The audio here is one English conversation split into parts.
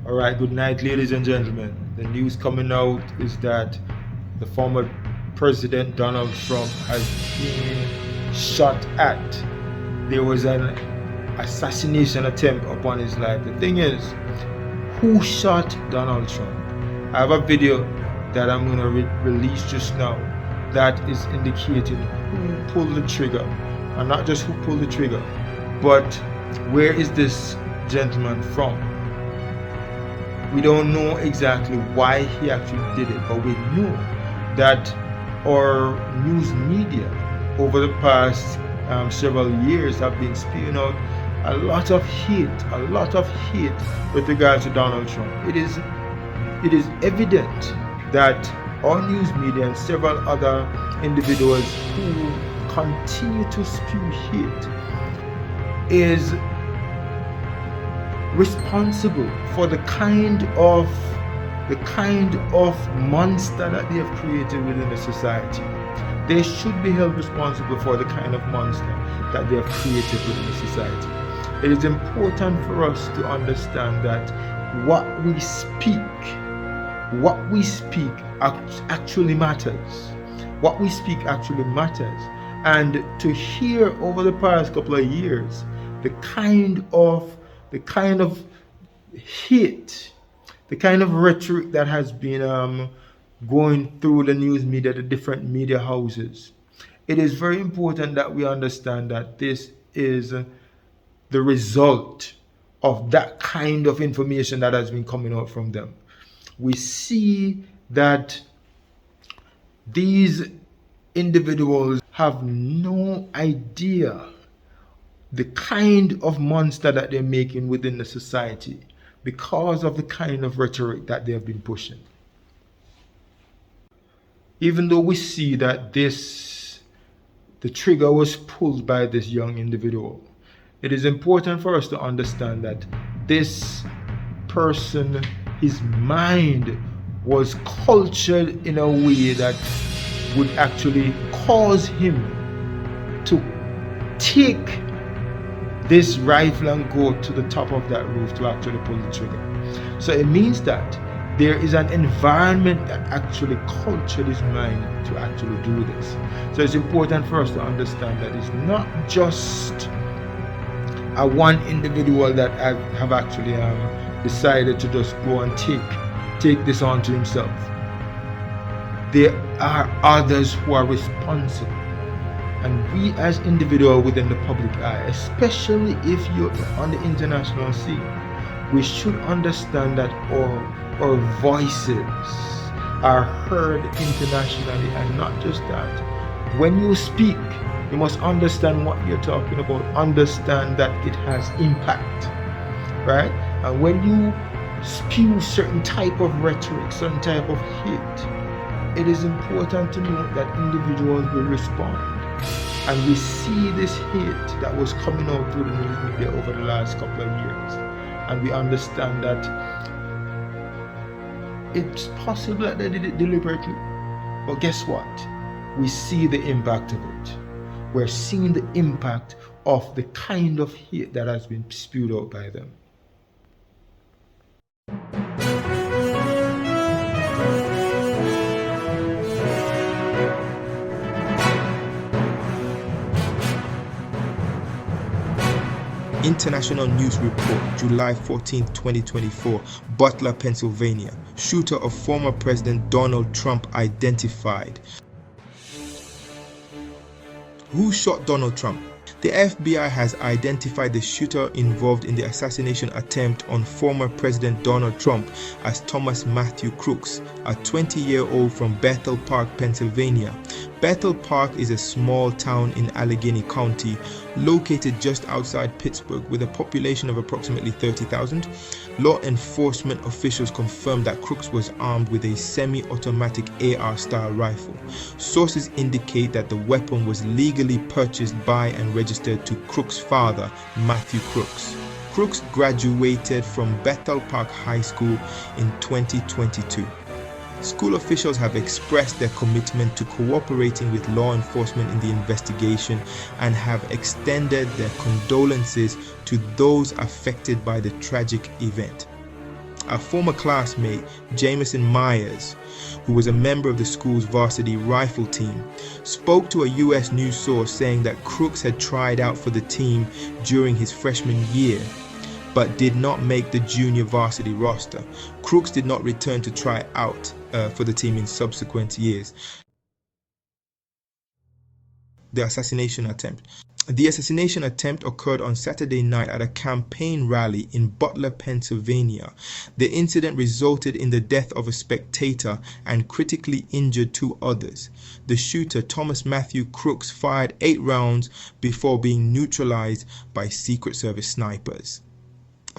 All right, good night, ladies and gentlemen. The news coming out is that the former President Donald Trump has been shot at. There was an assassination attempt upon his life. The thing is, who shot Donald Trump? I have a video that I'm going to release just now that is indicating who pulled the trigger. And not just who pulled the trigger, but where is this gentleman from? We don't know exactly why he actually did it, but we know that our news media over the past several years have been spewing out a lot of hate with regards to Donald Trump. It is evident that our news media and several other individuals who continue to spew hate is responsible for the kind of monster that they have created within the society. They should be held responsible for the kind of monster that they have created within the society. It is important for us to understand that what we speak actually matters. What we speak actually matters. And to hear over the past couple of years the kind of hate, the kind of rhetoric that has been going through the news media, the different media houses, it is very important that we understand that this is the result of that kind of information that has been coming out from them. We see that these individuals have no idea the kind of monster that they're making within the society because of the kind of rhetoric that they have been pushing. Even though we see that the trigger was pulled by this young individual, it is important for us to understand that this person, his mind was cultured in a way that would actually cause him to take this rifle and go to the top of that roof to actually pull the trigger. So it means that there is an environment that actually cultured his mind to actually do this. So it's important for us to understand that it's not just a one individual that have actually decided to just go and take this on to himself. There are others who are responsible. And we as individuals within the public eye, especially if you're on the international scene, we should understand that our voices are heard internationally. And not just that, when you speak, you must understand what you're talking about, understand that it has impact, right? And when you spew certain type of rhetoric, certain type of hate, it is important to note that individuals will respond. And we see this hate that was coming out through the news media over the last couple of years. And we understand that it's possible that they did it deliberately. But guess what? We see the impact of it. We're seeing the impact of the kind of hate that has been spewed out by them. International News Report, July 14, 2024, Butler, Pennsylvania. Shooter of former President Donald Trump identified. Who shot Donald Trump? The FBI has identified the shooter involved in the assassination attempt on former President Donald Trump as Thomas Matthew Crooks, a 20-year-old from Bethel Park, Pennsylvania. Bethel Park is a small town in Allegheny County, located just outside Pittsburgh with a population of approximately 30,000. Law enforcement officials confirmed that Crooks was armed with a semi-automatic AR-style rifle. Sources indicate that the weapon was legally purchased by and registered to Crooks' father, Matthew Crooks. Crooks graduated from Bethel Park High School in 2022. School officials have expressed their commitment to cooperating with law enforcement in the investigation and have extended their condolences to those affected by the tragic event. A former classmate, Jamison Myers, who was a member of the school's varsity rifle team, spoke to a U.S. news source saying that Crooks had tried out for the team during his freshman year, but did not make the junior varsity roster. Crooks did not return to try out for the team in subsequent years. The assassination attempt. The assassination attempt occurred on Saturday night at a campaign rally in Butler, Pennsylvania. The incident resulted in the death of a spectator and critically injured 2 others. The shooter, Thomas Matthew Crooks, fired 8 rounds before being neutralized by Secret Service snipers.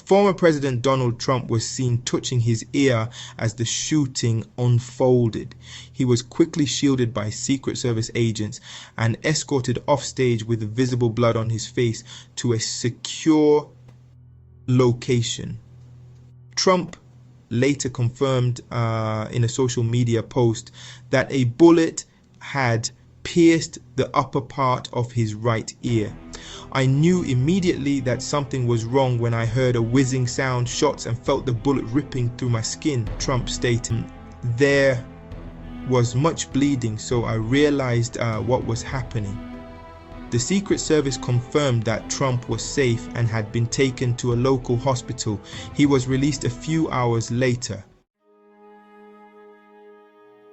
Former President Donald Trump was seen touching his ear as the shooting unfolded. He was quickly shielded by Secret Service agents and escorted offstage with visible blood on his face to a secure location. Trump later confirmed in a social media post that a bullet had pierced the upper part of his right ear. I knew immediately that something was wrong when I heard a whizzing sound, shots, and felt the bullet ripping through my skin, Trump stated. There was much bleeding, so I realized what was happening. The Secret Service confirmed that Trump was safe and had been taken to a local hospital. He was released a few hours later.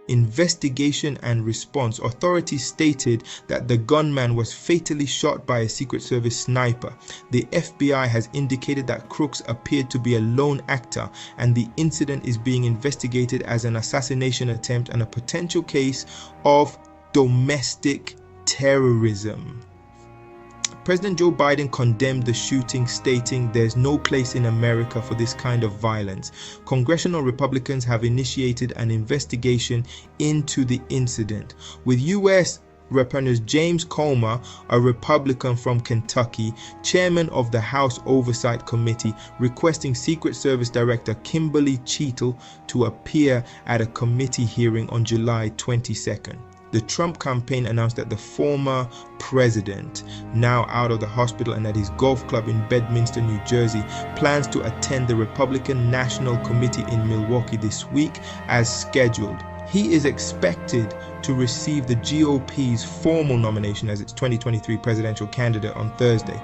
Investigation and response. Authorities stated that the gunman was fatally shot by a Secret Service sniper. The FBI has indicated that Crooks appeared to be a lone actor, and the incident is being investigated as an assassination attempt and a potential case of domestic terrorism. President Joe Biden condemned the shooting, stating there's no place in America for this kind of violence. Congressional Republicans have initiated an investigation into the incident, with U.S. Representative James Comer, a Republican from Kentucky, chairman of the House Oversight Committee, requesting Secret Service Director Kimberly Cheatle to appear at a committee hearing on July 22nd. The Trump campaign announced that the former president, now out of the hospital and at his golf club in Bedminster, New Jersey, plans to attend the Republican National Committee in Milwaukee this week as scheduled. He is expected to receive the GOP's formal nomination as its 2023 presidential candidate on Thursday.